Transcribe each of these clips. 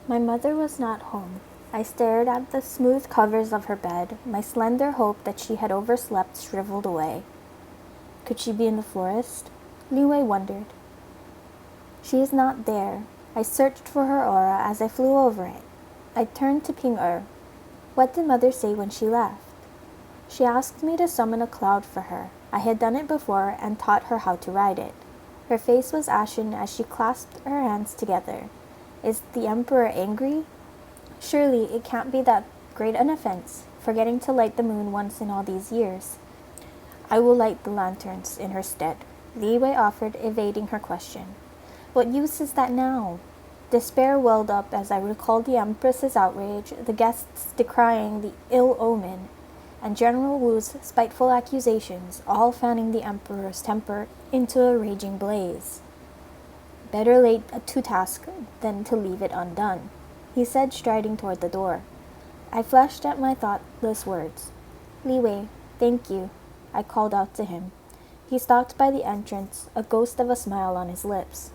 My mother was not home. I stared at the smooth covers of her bed, my slender hope that she had overslept shriveled away. Could she be in the forest? Li Wei wondered. She is not there. I searched for her aura as I flew over it. I turned to Ping Er. What did Mother say when she left? She asked me to summon a cloud for her. I had done it before and taught her how to ride it. Her face was ashen as she clasped her hands together. Is the Emperor angry? Surely it can't be that great an offense, forgetting to light the moon once in all these years. I will light the lanterns in her stead, Li Wei offered, evading her question. What use is that now? Despair welled up as I recalled the Empress's outrage, the guests decrying the ill omen, and General Wu's spiteful accusations, all fanning the Emperor's temper into a raging blaze. Better late to task than to leave it undone, he said, striding toward the door. I flushed at my thoughtless words. Li Wei, thank you, I called out to him. He stopped by the entrance, a ghost of a smile on his lips.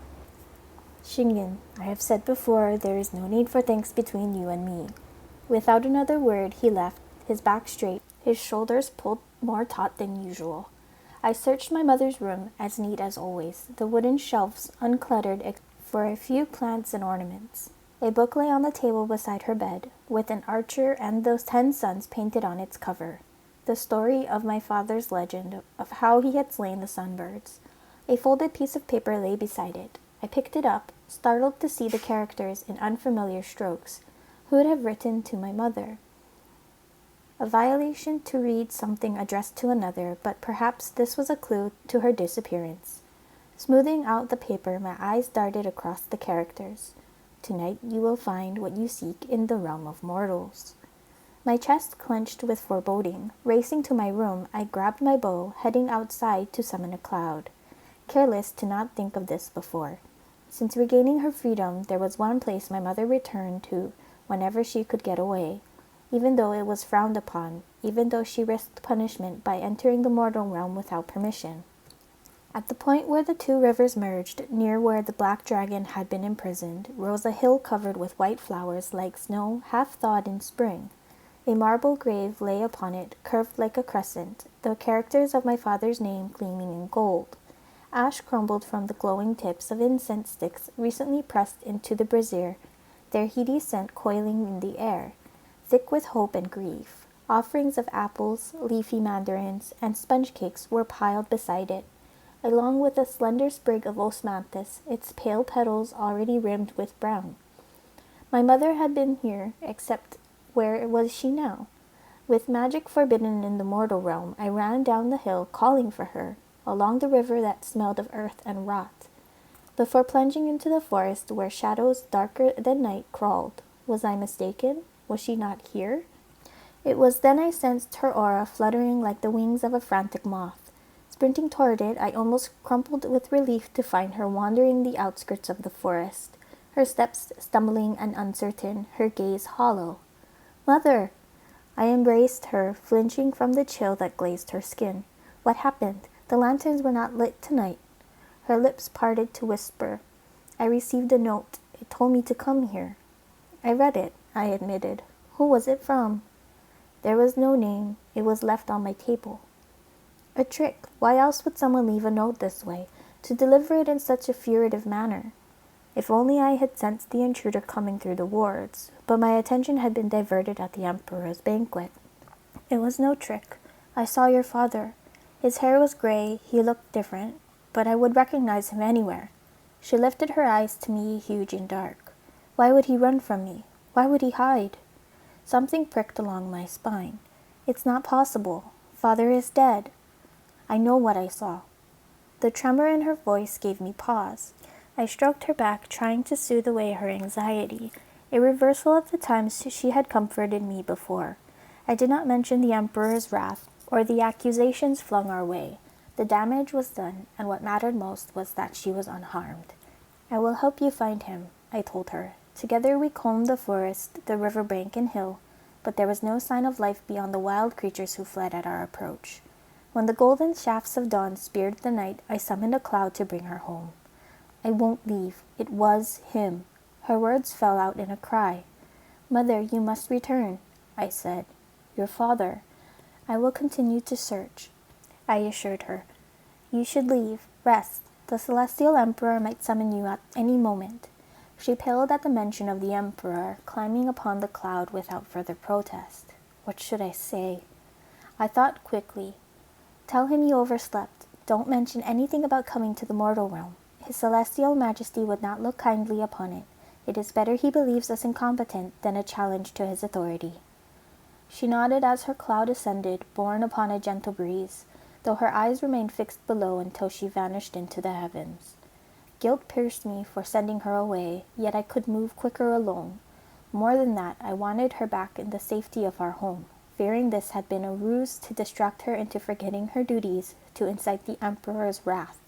Xingyan, I have said before, there is no need for thanks between you and me. Without another word, he left, his back straight, his shoulders pulled more taut than usual. I searched my mother's room, as neat as always, the wooden shelves uncluttered except for a few plants and ornaments. A book lay on the table beside her bed, with an archer and those 10 suns painted on its cover. The story of my father's legend of how he had slain the sunbirds. A folded piece of paper lay beside it. I picked it up, startled to see the characters in unfamiliar strokes. Who would have written to my mother? A violation to read something addressed to another, but perhaps this was a clue to her disappearance. Smoothing out the paper, my eyes darted across the characters. Tonight you will find what you seek in the realm of mortals. My chest clenched with foreboding. Racing to my room, I grabbed my bow, heading outside to summon a cloud. Careless to not think of this before. Since regaining her freedom, there was one place my mother returned to whenever she could get away, even though it was frowned upon, even though she risked punishment by entering the mortal realm without permission. At the point where the two rivers merged, near where the black dragon had been imprisoned, rose a hill covered with white flowers like snow half thawed in spring. A marble grave lay upon it, curved like a crescent, the characters of my father's name gleaming in gold. Ash crumbled from the glowing tips of incense sticks recently pressed into the brazier, their heady scent coiling in the air, thick with hope and grief. Offerings of apples, leafy mandarins, and sponge cakes were piled beside it, along with a slender sprig of osmanthus, its pale petals already rimmed with brown. My mother had been here, except where was she now? With magic forbidden in the mortal realm, I ran down the hill, calling for her, along the river that smelled of earth and rot. Before plunging into the forest where shadows darker than night crawled, was I mistaken? Was she not here? It was then I sensed her aura fluttering like the wings of a frantic moth. Sprinting toward it, I almost crumpled with relief to find her wandering the outskirts of the forest, her steps stumbling and uncertain, her gaze hollow. Mother! I embraced her, flinching from the chill that glazed her skin. What happened? The lanterns were not lit tonight. Her lips parted to whisper. I received a note. It told me to come here. I read it, I admitted. Who was it from? There was no name. It was left on my table. A trick. Why else would someone leave a note this way, to deliver it in such a furtive manner? If only I had sensed the intruder coming through the wards, but my attention had been diverted at the Emperor's banquet. It was no trick. I saw your father. His hair was gray, he looked different, but I would recognize him anywhere. She lifted her eyes to me, huge and dark. Why would he run from me? Why would he hide? Something pricked along my spine. It's not possible. Father is dead. I know what I saw. The tremor in her voice gave me pause. I stroked her back, trying to soothe away her anxiety, a reversal of the times she had comforted me before. I did not mention the Emperor's wrath or the accusations flung our way. The damage was done, and what mattered most was that she was unharmed. I will help you find him, I told her. Together we combed the forest, the riverbank and hill, but there was no sign of life beyond the wild creatures who fled at our approach. When the golden shafts of dawn speared the night, I summoned a cloud to bring her home. I won't leave. It was him. Her words fell out in a cry. "Mother, you must return," I said. "Your father—" "I will continue to search," I assured her. "You should leave. Rest. The Celestial Emperor might summon you at any moment." She paled at the mention of the Emperor climbing upon the cloud without further protest. What should I say? I thought quickly. "Tell him you overslept. Don't mention anything about coming to the mortal realm. His Celestial Majesty would not look kindly upon it. It is better he believes us incompetent than a challenge to his authority." She nodded as her cloud ascended, borne upon a gentle breeze, though her eyes remained fixed below until she vanished into the heavens. Guilt pierced me for sending her away, yet I could move quicker alone. More than that, I wanted her back in the safety of our home, fearing this had been a ruse to distract her into forgetting her duties to incite the Emperor's wrath,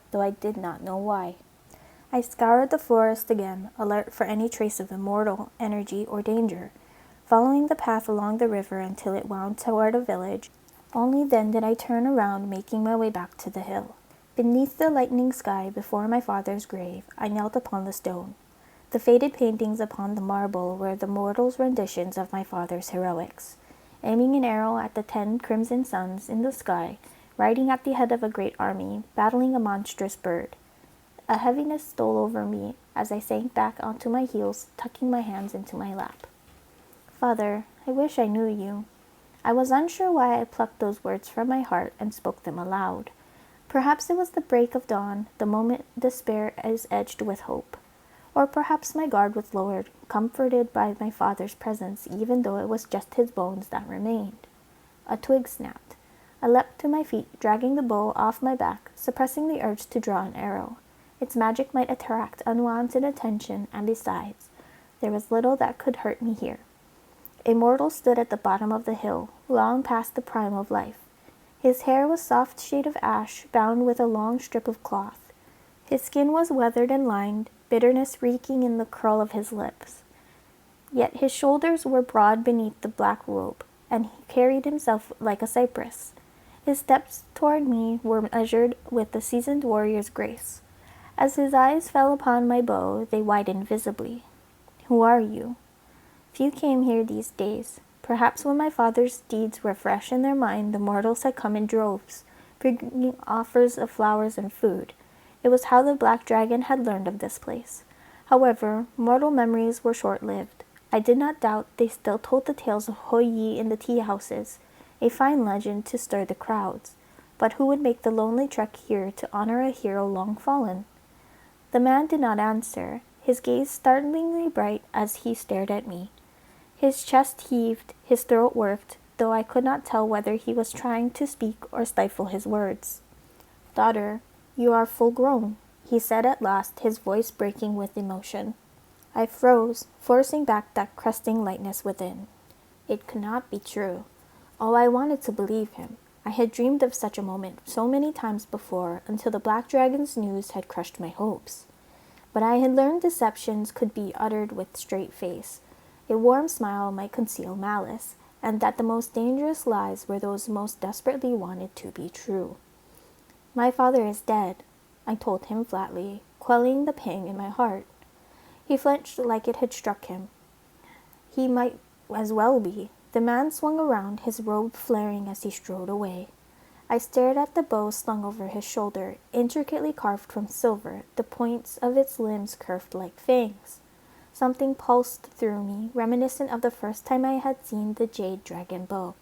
though I did not know why. I scoured the forest again, alert for any trace of immortal energy or danger, following the path along the river until it wound toward a village. Only then did I turn around, making my way back to the hill. Beneath the lightning sky, before my father's grave, I knelt upon the stone. The faded paintings upon the marble were the mortals' renditions of my father's heroics. Aiming an arrow at the 10 crimson suns in the sky, riding at the head of a great army, battling a monstrous bird. A heaviness stole over me as I sank back onto my heels, tucking my hands into my lap. "Father, I wish I knew you." I was unsure why I plucked those words from my heart and spoke them aloud. Perhaps it was the break of dawn, the moment despair is edged with hope. Or perhaps my guard was lowered, comforted by my father's presence, even though it was just his bones that remained. A twig snapped. I leapt to my feet, dragging the bow off my back, suppressing the urge to draw an arrow. Its magic might attract unwanted attention, and besides, there was little that could hurt me here. A mortal stood at the bottom of the hill, long past the prime of life. His hair was soft shade of ash, bound with a long strip of cloth. His skin was weathered and lined, bitterness reeking in the curl of his lips. Yet his shoulders were broad beneath the black robe, and he carried himself like a cypress. His steps toward me were measured with the seasoned warrior's grace. As his eyes fell upon my bow, they widened visibly. "Who are you?" Few came here these days. Perhaps when my father's deeds were fresh in their mind, the mortals had come in droves, bringing offers of flowers and food. It was how the black dragon had learned of this place. However, mortal memories were short-lived. I did not doubt they still told the tales of Hou Yi in the tea-houses, a fine legend to stir the crowds. But who would make the lonely trek here to honor a hero long fallen? The man did not answer, his gaze startlingly bright as he stared at me. His chest heaved, his throat worked, though I could not tell whether he was trying to speak or stifle his words. "Daughter, you are full grown," he said at last, his voice breaking with emotion. I froze, forcing back that cresting lightness within. It could not be true. Oh, I wanted to believe him. I had dreamed of such a moment so many times before, until the black dragon's news had crushed my hopes. But I had learned deceptions could be uttered with straight face. A warm smile might conceal malice, and that the most dangerous lies were those most desperately wanted to be true. "My father is dead," I told him flatly, quelling the pang in my heart. He flinched like it had struck him. He might as well be. The man swung around, his robe flaring as he strode away. I stared at the bow slung over his shoulder, intricately carved from silver, the points of its limbs curved like fangs. Something pulsed through me, reminiscent of the first time I had seen the jade dragon bow,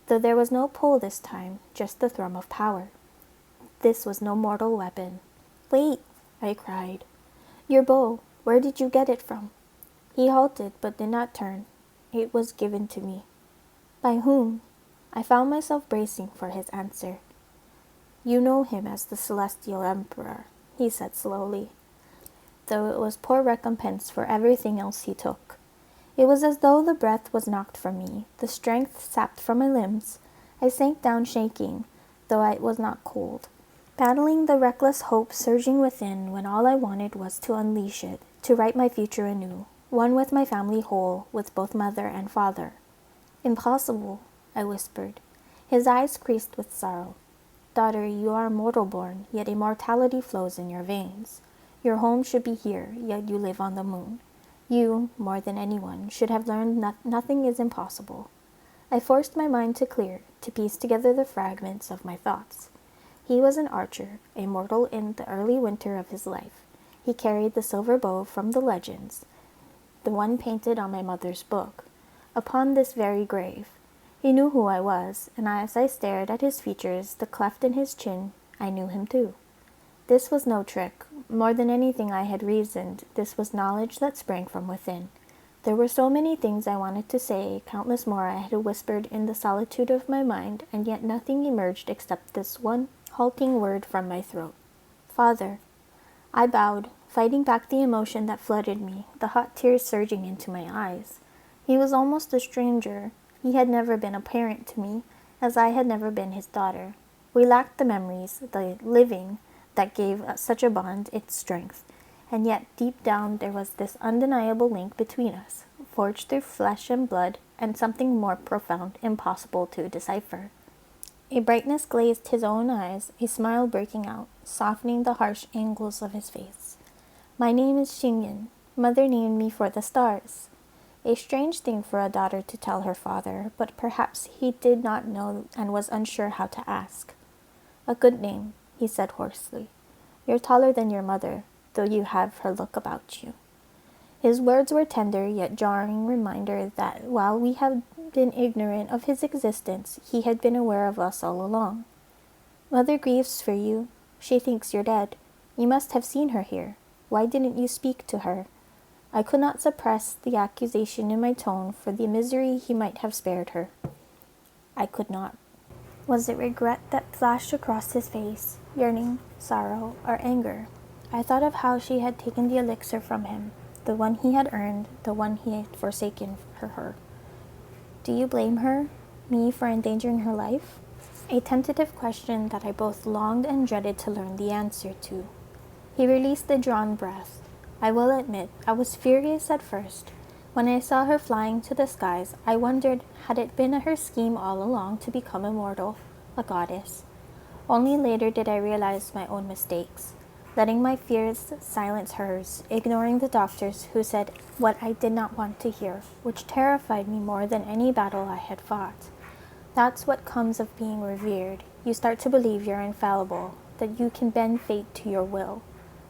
though there was no pull this time, just the thrum of power. This was no mortal weapon. "Wait," I cried. "Your bow, where did you get it from?" He halted, but did not turn. It was given to me. "By whom?" I found myself bracing for his answer. "You know him as the Celestial Emperor," he said slowly, though it was poor recompense for everything else he took. It was as though the breath was knocked from me, the strength sapped from my limbs. I sank down shaking, though I was not cold, battling the reckless hope surging within when all I wanted was to unleash it, to write my future anew, one with my family whole, with both mother and father. "Impossible," I whispered. His eyes creased with sorrow. "Daughter, you are mortal-born, yet immortality flows in your veins. Your home should be here, yet you live on the moon. You, more than anyone, should have learned that nothing is impossible. I forced my mind to clear, to piece together the fragments of my thoughts. He was an archer, a mortal in the early winter of his life. He carried the silver bow from the legends, the one painted on my mother's book, upon this very grave. He knew who I was, and as I stared at his features, the cleft in his chin, I knew him too. This was no trick. More than anything I had reasoned, this was knowledge that sprang from within. There were so many things I wanted to say, countless more I had whispered in the solitude of my mind, and yet nothing emerged except this one halting word from my throat. Father. I bowed, fighting back the emotion that flooded me, the hot tears surging into my eyes. He was almost a stranger. He had never been a parent to me, as I had never been his daughter. We lacked the memories, the living, that gave such a bond its strength. And yet deep down there was this undeniable link between us, forged through flesh and blood, and something more profound, impossible to decipher. A brightness glazed his own eyes, a smile breaking out, softening the harsh angles of his face. My name is Xingyan. Mother named me for the stars. A strange thing for a daughter to tell her father, but perhaps he did not know and was unsure how to ask. A good name, he said hoarsely. You're taller than your mother, though you have her look about you. His words were tender yet jarring reminder that while we had been ignorant of his existence, he had been aware of us all along. Mother grieves for you. She thinks you're dead. You must have seen her here. Why didn't you speak to her? I could not suppress the accusation in my tone for the misery he might have spared her. I could not. Was it regret that flashed across his face, yearning, sorrow, or anger? I thought of how she had taken the elixir from him, the one he had earned, the one he had forsaken for her. Do you blame her, me, for endangering her life? A tentative question that I both longed and dreaded to learn the answer to. He released a drawn breath. I will admit, I was furious at first. When I saw her flying to the skies, I wondered, had it been her scheme all along to become immortal, a goddess? Only later did I realize my own mistakes, letting my fears silence hers, ignoring the doctors who said what I did not want to hear, which terrified me more than any battle I had fought. That's what comes of being revered. You start to believe you're infallible, that you can bend fate to your will.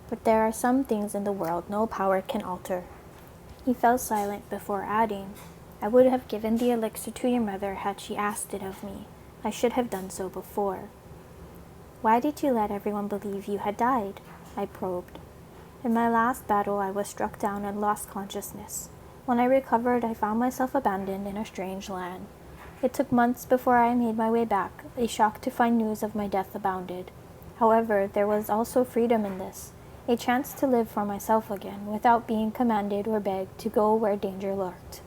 But there are some things in the world no power can alter. He fell silent before adding, I would have given the elixir to your mother had she asked it of me. I should have done so before. Why did you let everyone believe you had died? I probed. In my last battle, I was struck down and lost consciousness. When I recovered, I found myself abandoned in a strange land. It took months before I made my way back. A shock to find news of my death abounded. However, there was also freedom in this, a chance to live for myself again, without being commanded or begged to go where danger lurked.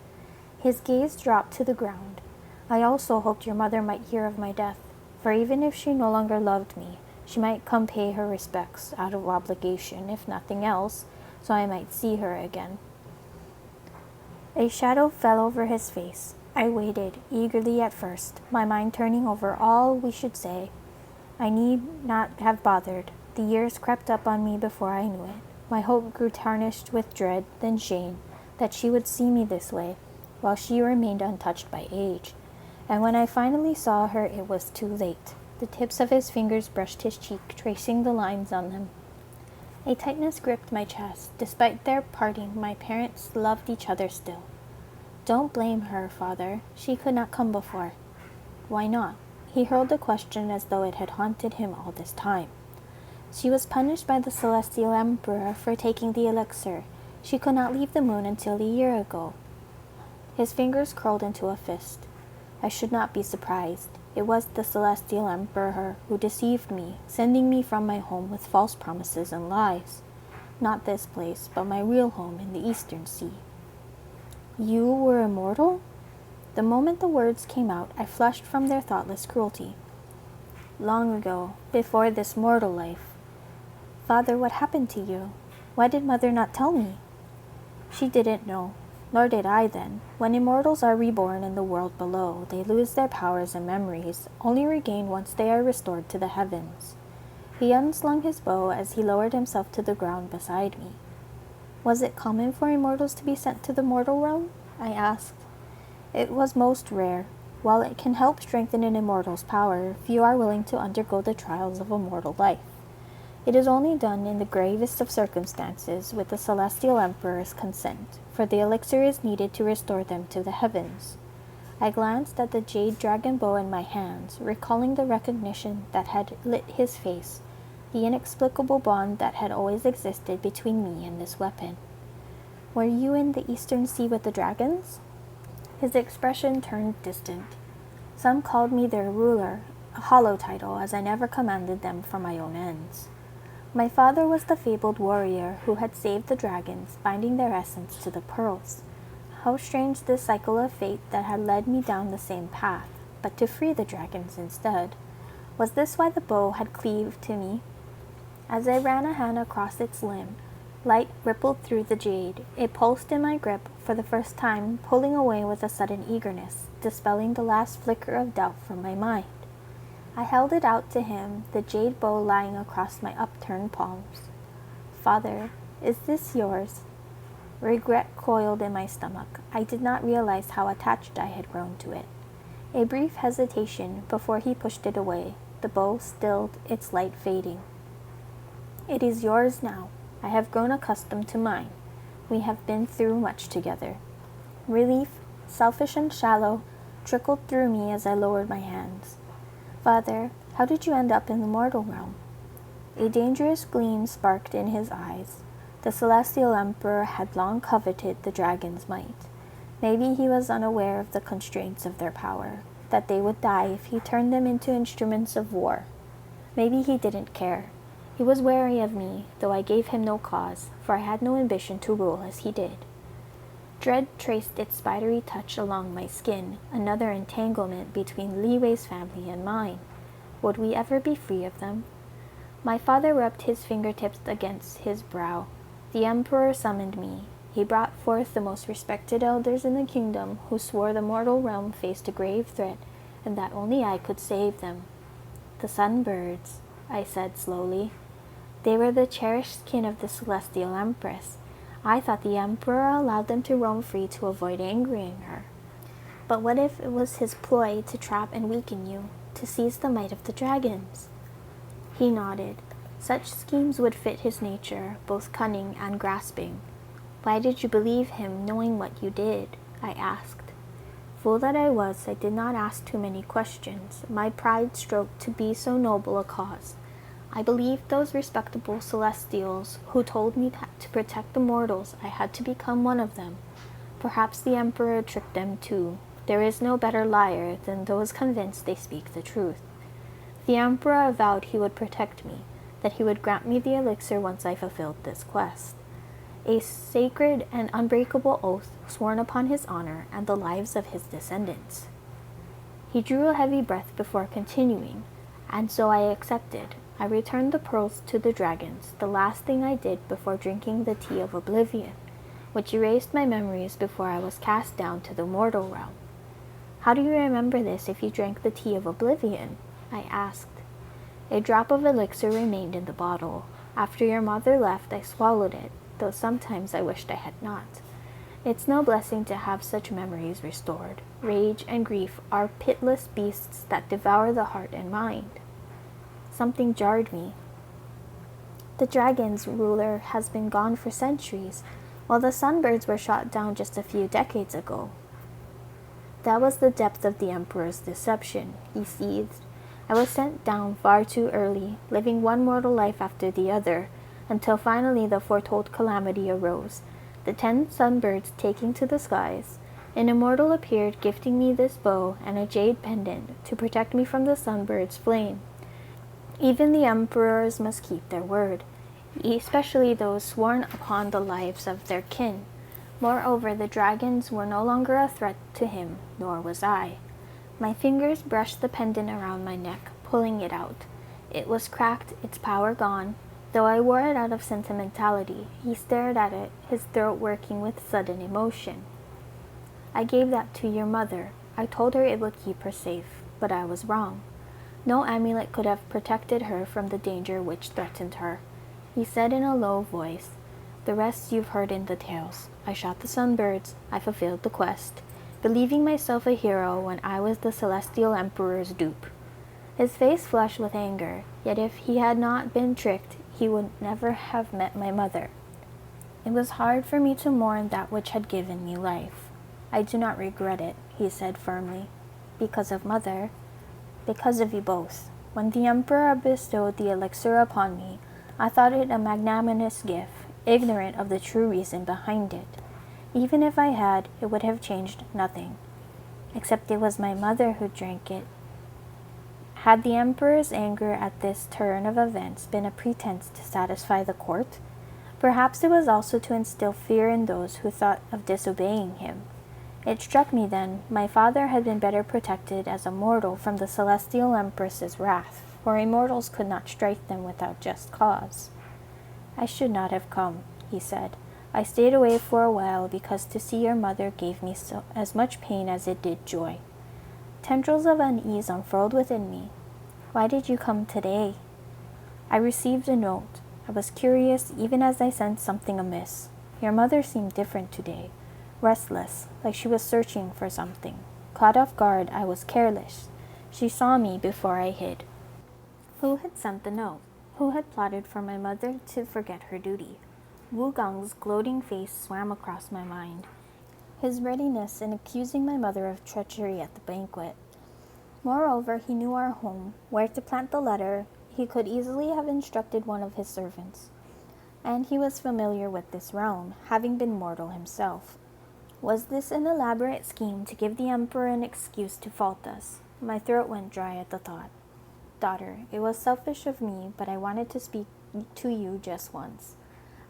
His gaze dropped to the ground. I also hoped your mother might hear of my death, for even if she no longer loved me, she might come pay her respects out of obligation, if nothing else, so I might see her again. A shadow fell over his face. I waited, eagerly at first, my mind turning over all we should say. I need not have bothered. The years crept up on me before I knew it. My hope grew tarnished with dread, then shame, that she would see me this way, while she remained untouched by age. And when I finally saw her, it was too late. The tips of his fingers brushed his cheek, tracing the lines on them. A tightness gripped my chest. Despite their parting, my parents loved each other still. Don't blame her, Father. She could not come before. Why not? He hurled the question as though it had haunted him all this time. She was punished by the Celestial Emperor for taking the elixir. She could not leave the moon until a year ago. His fingers curled into a fist. I should not be surprised. It was the Celestial Emperor who deceived me, sending me from my home with false promises and lies. Not this place, but my real home in the Eastern Sea. You were immortal? The moment the words came out, I flushed from their thoughtless cruelty. Long ago, before this mortal life. Father, what happened to you? Why did Mother not tell me? She didn't know, nor did I then. When immortals are reborn in the world below, they lose their powers and memories, only regain once they are restored to the heavens. He unslung his bow as he lowered himself to the ground beside me. Was it common for immortals to be sent to the mortal realm? I asked. It was most rare. While it can help strengthen an immortal's power, few are willing to undergo the trials of a mortal life. It is only done in the gravest of circumstances with the celestial emperor's consent, for the elixir is needed to restore them to the heavens. I glanced at the jade dragon bow in my hands, recalling the recognition that had lit his face, the inexplicable bond that had always existed between me and this weapon. Were you in the Eastern Sea with the dragons? His expression turned distant. Some called me their ruler, a hollow title, as I never commanded them for my own ends. My father was the fabled warrior who had saved the dragons, binding their essence to the pearls. How strange this cycle of fate that had led me down the same path, but to free the dragons instead. Was this why the bow had cleaved to me? As I ran a hand across its limb, light rippled through the jade. It pulsed in my grip for the first time, pulling away with a sudden eagerness, dispelling the last flicker of doubt from my mind. I held it out to him, the jade bow lying across my upturned palms. Father, is this yours? Regret coiled in my stomach. I did not realize how attached I had grown to it. A brief hesitation before he pushed it away, the bow stilled, its light fading. It is yours now. I have grown accustomed to mine. We have been through much together. Relief, selfish and shallow, trickled through me as I lowered my hands. Father, how did you end up in the mortal realm? A dangerous gleam sparked in his eyes. The celestial emperor had long coveted the dragon's might. Maybe he was unaware of the constraints of their power, that they would die if he turned them into instruments of war. Maybe he didn't care. He was wary of me, though I gave him no cause, for I had no ambition to rule as he did. Dread traced its spidery touch along my skin, another entanglement between Li Wei's family and mine. Would we ever be free of them? My father rubbed his fingertips against his brow. The emperor summoned me. He brought forth the most respected elders in the kingdom, who swore the mortal realm faced a grave threat, and that only I could save them. The sunbirds, I said slowly. They were the cherished kin of the celestial empress. I thought the emperor allowed them to roam free to avoid angering her. But what if it was his ploy to trap and weaken you, to seize the might of the dragons? He nodded. Such schemes would fit his nature, both cunning and grasping. Why did you believe him, knowing what you did? I asked. Fool that I was, I did not ask too many questions. My pride strove to be so noble a cause. I believed those respectable celestials who told me that to protect the mortals I had to become one of them. Perhaps the emperor tricked them too. There is no better liar than those convinced they speak the truth. The emperor vowed he would protect me, that he would grant me the elixir once I fulfilled this quest. A sacred and unbreakable oath sworn upon his honor and the lives of his descendants. He drew a heavy breath before continuing, and so I accepted. I returned the pearls to the dragons, the last thing I did before drinking the tea of oblivion, which erased my memories before I was cast down to the mortal realm. How do you remember this if you drank the tea of oblivion? I asked. A drop of elixir remained in the bottle. After your mother left, I swallowed it, though sometimes I wished I had not. It's no blessing to have such memories restored. Rage and grief are pitiless beasts that devour the heart and mind. Something jarred me. The dragon's ruler has been gone for centuries, while the sunbirds were shot down just a few decades ago. That was the depth of the emperor's deception, he seethed. I was sent down far too early, living one mortal life after the other, until finally the foretold calamity arose, the 10 sunbirds taking to the skies. An immortal appeared, gifting me this bow and a jade pendant to protect me from the sunbird's flame. Even the emperors must keep their word, especially those sworn upon the lives of their kin. Moreover, the dragons were no longer a threat to him, nor was I. My fingers brushed the pendant around my neck, pulling it out. It was cracked, its power gone. Though I wore it out of sentimentality, he stared at it, his throat working with sudden emotion. I gave that to your mother. I told her it would keep her safe, but I was wrong. No amulet could have protected her from the danger which threatened her. He said in a low voice, The rest you've heard in the tales. I shot the sunbirds, I fulfilled the quest, believing myself a hero when I was the celestial emperor's dupe. His face flushed with anger, yet if he had not been tricked, he would never have met my mother. It was hard for me to mourn that which had given me life. I do not regret it, he said firmly. Because of mother, because of you both. When the emperor bestowed the elixir upon me, I thought it a magnanimous gift, ignorant of the true reason behind it. Even if I had, it would have changed nothing. Except it was my mother who drank it. Had the emperor's anger at this turn of events been a pretense to satisfy the court? Perhaps it was also to instill fear in those who thought of disobeying him. It struck me then, my father had been better protected as a mortal from the celestial empress's wrath, for immortals could not strike them without just cause. I should not have come, he said. I stayed away for a while because to see your mother gave me as much pain as it did joy. Tendrils of unease unfurled within me. Why did you come today? I received a note. I was curious even as I sensed something amiss. Your mother seemed different today, restless, like she was searching for something. Caught off guard, I was careless. She saw me before I hid. Who had sent the note? Who had plotted for my mother to forget her duty? Wu Gong's gloating face swam across my mind, his readiness in accusing my mother of treachery at the banquet. Moreover, he knew our home, where to plant the letter. He could easily have instructed one of his servants. And he was familiar with this realm, having been mortal himself. Was this an elaborate scheme to give the emperor an excuse to fault us? My throat went dry at the thought. Daughter, it was selfish of me, but I wanted to speak to you just once.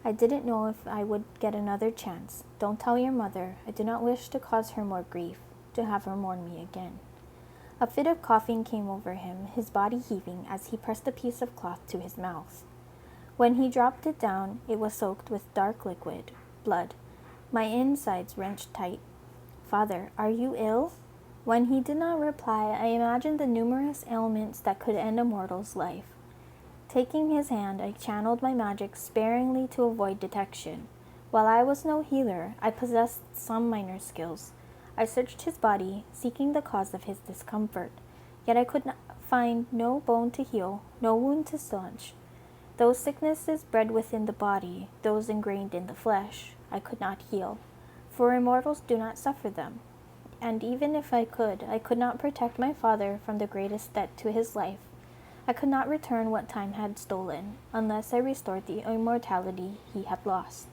I didn't know if I would get another chance. Don't tell your mother. I do not wish to cause her more grief, to have her mourn me again. A fit of coughing came over him, his body heaving as he pressed a piece of cloth to his mouth. When he dropped it down, it was soaked with dark liquid, blood. My insides wrenched tight. Father, are you ill? When he did not reply, I imagined the numerous ailments that could end a mortal's life. Taking his hand, I channeled my magic sparingly to avoid detection. While I was no healer, I possessed some minor skills. I searched his body, seeking the cause of his discomfort. Yet I could find no bone to heal, no wound to staunch. Those sicknesses bred within the body, those ingrained in the flesh, I could not heal, for immortals do not suffer them. And even if I could not protect my father from the greatest debt to his life. I could not return what time had stolen, unless I restored the immortality he had lost.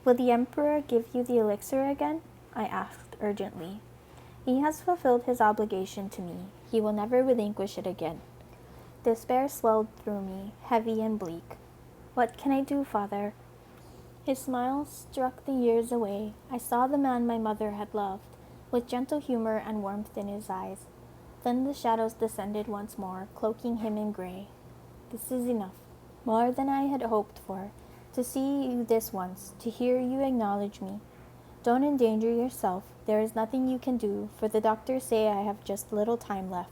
Will the emperor give you the elixir again? I asked urgently. He has fulfilled his obligation to me. He will never relinquish it again. Despair swelled through me, heavy and bleak. What can I do, father? His smile struck the years away. I saw the man my mother had loved, with gentle humor and warmth in his eyes. Then the shadows descended once more, cloaking him in gray. This is enough, more than I had hoped for, to see you this once, to hear you acknowledge me. Don't endanger yourself. There is nothing you can do, for the doctors say I have just little time left.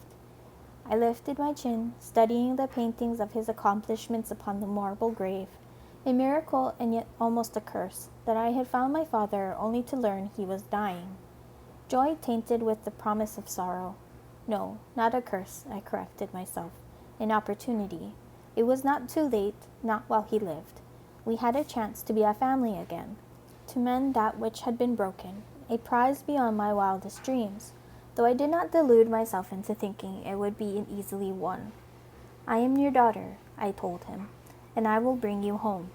I lifted my chin, studying the paintings of his accomplishments upon the marble grave. A miracle, and yet almost a curse, that I had found my father only to learn he was dying. Joy tainted with the promise of sorrow. No, not a curse, I corrected myself. An opportunity. It was not too late, not while he lived. We had a chance to be a family again, to mend that which had been broken, a prize beyond my wildest dreams, though I did not delude myself into thinking it would be easily won. I am your daughter, I told him, and I will bring you home.